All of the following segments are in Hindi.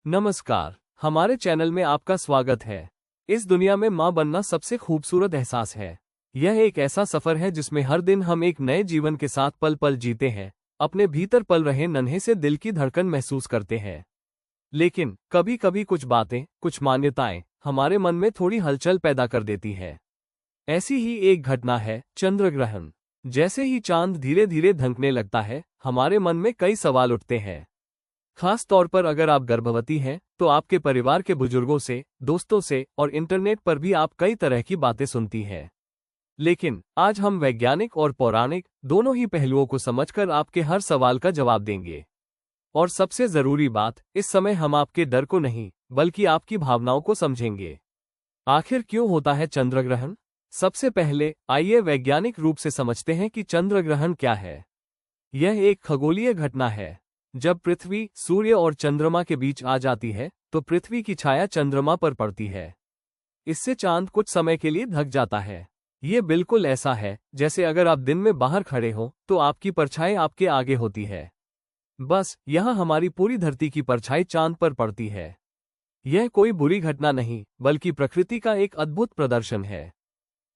नमस्कार, हमारे चैनल में आपका स्वागत है। इस दुनिया में माँ बनना सबसे खूबसूरत एहसास है। यह एक ऐसा सफर है जिसमें हर दिन हम एक नए जीवन के साथ पल पल जीते हैं, अपने भीतर पल रहे नन्हे से दिल की धड़कन महसूस करते हैं। लेकिन कभी कभी कुछ बातें, कुछ मान्यताएं हमारे मन में थोड़ी हलचल पैदा कर देती है। ऐसी ही एक घटना है चंद्र ग्रहण। जैसे ही चांद धीरे धीरे धंकने लगता है, हमारे मन में कई सवाल उठते हैं। खास तौर पर अगर आप गर्भवती हैं, तो आपके परिवार के बुजुर्गों से, दोस्तों से और इंटरनेट पर भी आप कई तरह की बातें सुनती हैं। लेकिन आज हम वैज्ञानिक और पौराणिक दोनों ही पहलुओं को समझकर आपके हर सवाल का जवाब देंगे। और सबसे जरूरी बात, इस समय हम आपके डर को नहीं, बल्कि आपकी भावनाओं को समझेंगे। आखिर क्यों होता है चंद्र ग्रहण? सबसे पहले आइए वैज्ञानिक रूप से समझते हैं कि चंद्र ग्रहण क्या है। यह एक खगोलीय घटना है। जब पृथ्वी, सूर्य और चंद्रमा के बीच आ जाती है, तो पृथ्वी की छाया चंद्रमा पर पड़ती है। इससे चांद कुछ समय के लिए ढक जाता है। ये बिल्कुल ऐसा है जैसे अगर आप दिन में बाहर खड़े हो तो आपकी परछाई आपके आगे होती है। बस यहाँ हमारी पूरी धरती की परछाई चांद पर पड़ती है। यह कोई बुरी घटना नहीं, बल्कि प्रकृति का एक अद्भुत प्रदर्शन है।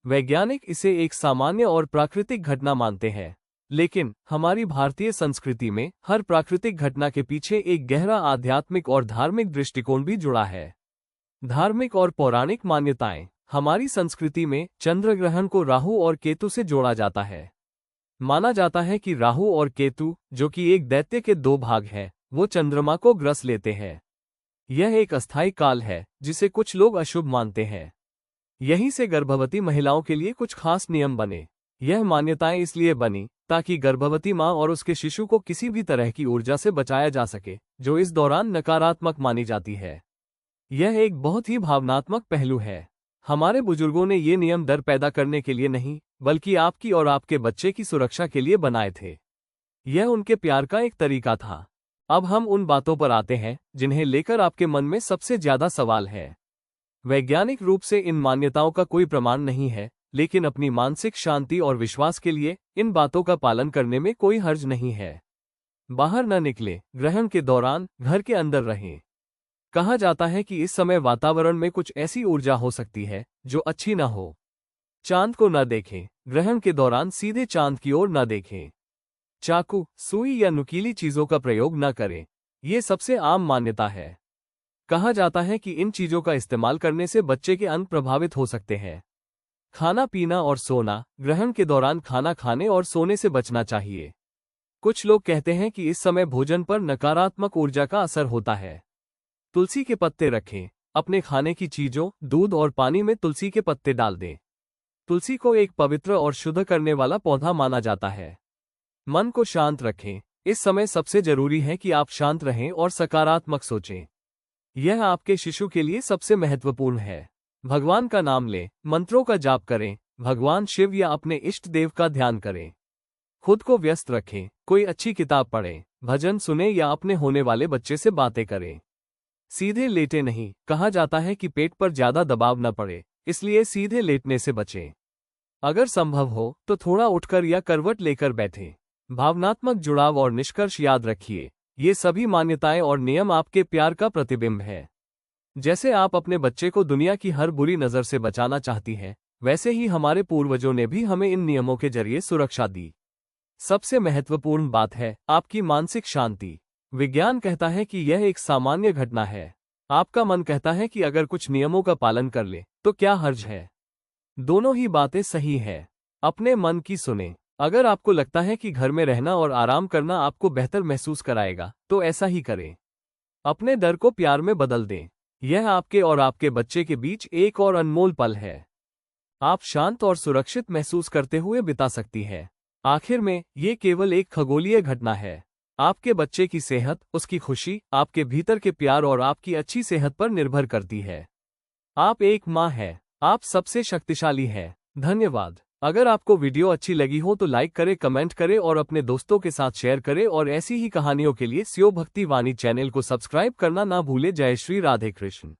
वैज्ञानिक इसे एक सामान्य और प्राकृतिक घटना मानते हैं। लेकिन हमारी भारतीय संस्कृति में हर प्राकृतिक घटना के पीछे एक गहरा आध्यात्मिक और धार्मिक दृष्टिकोण भी जुड़ा है। धार्मिक और पौराणिक मान्यताएं। हमारी संस्कृति में चंद्र ग्रहण को राहु और केतु से जोड़ा जाता है। माना जाता है कि राहु और केतु, जो कि एक दैत्य के दो भाग हैं, वो चंद्रमा को ग्रस लेते हैं। यह एक अस्थायी काल है जिसे कुछ लोग अशुभ मानते हैं। यहीं से गर्भवती महिलाओं के लिए कुछ खास नियम बने। यह मान्यताएं इसलिए बनी ताकि गर्भवती मां और उसके शिशु को किसी भी तरह की ऊर्जा से बचाया जा सके, जो इस दौरान नकारात्मक मानी जाती है। यह एक बहुत ही भावनात्मक पहलू है। हमारे बुजुर्गों ने ये नियम डर पैदा करने के लिए नहीं, बल्कि आपकी और आपके बच्चे की सुरक्षा के लिए बनाए थे। यह उनके प्यार का एक तरीका था। अब हम उन बातों पर आते हैं जिन्हें लेकर आपके मन में सबसे ज्यादा सवाल है। वैज्ञानिक रूप से इन मान्यताओं का कोई प्रमाण नहीं है, लेकिन अपनी मानसिक शांति और विश्वास के लिए इन बातों का पालन करने में कोई हर्ज नहीं है। बाहर न निकले, ग्रहण के दौरान घर के अंदर रहें। कहा जाता है कि इस समय वातावरण में कुछ ऐसी ऊर्जा हो सकती है जो अच्छी न हो। चांद को न देखें, ग्रहण के दौरान सीधे चांद की ओर न देखें। चाकू, सुई या नुकीली चीजों का प्रयोग न करें। ये सबसे आम मान्यता है। कहा जाता है कि इन चीजों का इस्तेमाल करने से बच्चे के अंग प्रभावित हो सकते हैं। खाना पीना और सोना। ग्रहण के दौरान खाना खाने और सोने से बचना चाहिए। कुछ लोग कहते हैं कि इस समय भोजन पर नकारात्मक ऊर्जा का असर होता है। तुलसी के पत्ते रखें। अपने खाने की चीजों, दूध और पानी में तुलसी के पत्ते डाल दें। तुलसी को एक पवित्र और शुद्ध करने वाला पौधा माना जाता है। मन को शांत रखें। इस समय सबसे जरूरी है कि आप शांत रहें और सकारात्मक सोचें। यह आपके शिशु के लिए सबसे महत्वपूर्ण है। भगवान का नाम लें, मंत्रों का जाप करें, भगवान शिव या अपने इष्ट देव का ध्यान करें। खुद को व्यस्त रखें, कोई अच्छी किताब पढ़ें, भजन सुने या अपने होने वाले बच्चे से बातें करें। सीधे लेटे नहीं। कहा जाता है कि पेट पर ज्यादा दबाव न पड़े, इसलिए सीधे लेटने से बचें। अगर संभव हो तो थोड़ा उठकर या करवट लेकर बैठें। भावनात्मक जुड़ाव और निष्कर्ष याद रखिए, ये सभी मान्यताएं और नियम आपके प्यार का प्रतिबिंब है। जैसे आप अपने बच्चे को दुनिया की हर बुरी नजर से बचाना चाहती हैं, वैसे ही हमारे पूर्वजों ने भी हमें इन नियमों के जरिए सुरक्षा दी। सबसे महत्वपूर्ण बात है आपकी मानसिक शांति। विज्ञान कहता है कि यह एक सामान्य घटना है। आपका मन कहता है कि अगर कुछ नियमों का पालन कर ले तो क्या हर्ज है। दोनों ही बातें सही है। अपने मन की सुने। अगर आपको लगता है कि घर में रहना और आराम करना आपको बेहतर महसूस कराएगा, तो ऐसा ही करें। अपने डर को प्यार में बदल दें। यह आपके और आपके बच्चे के बीच एक और अनमोल पल है। आप शांत और सुरक्षित महसूस करते हुए बिता सकती है। आखिर में, ये केवल एक खगोलीय घटना है। आपके बच्चे की सेहत, उसकी खुशी, आपके भीतर के प्यार और आपकी अच्छी सेहत पर निर्भर करती है। आप एक माँ हैं। आप सबसे शक्तिशाली हैं। धन्यवाद। अगर आपको वीडियो अच्छी लगी हो तो लाइक करें, कमेंट करें और अपने दोस्तों के साथ शेयर करें। और ऐसी ही कहानियों के लिए शिव भक्ति वाणी चैनल को सब्सक्राइब करना ना भूले। जय श्री राधे कृष्ण।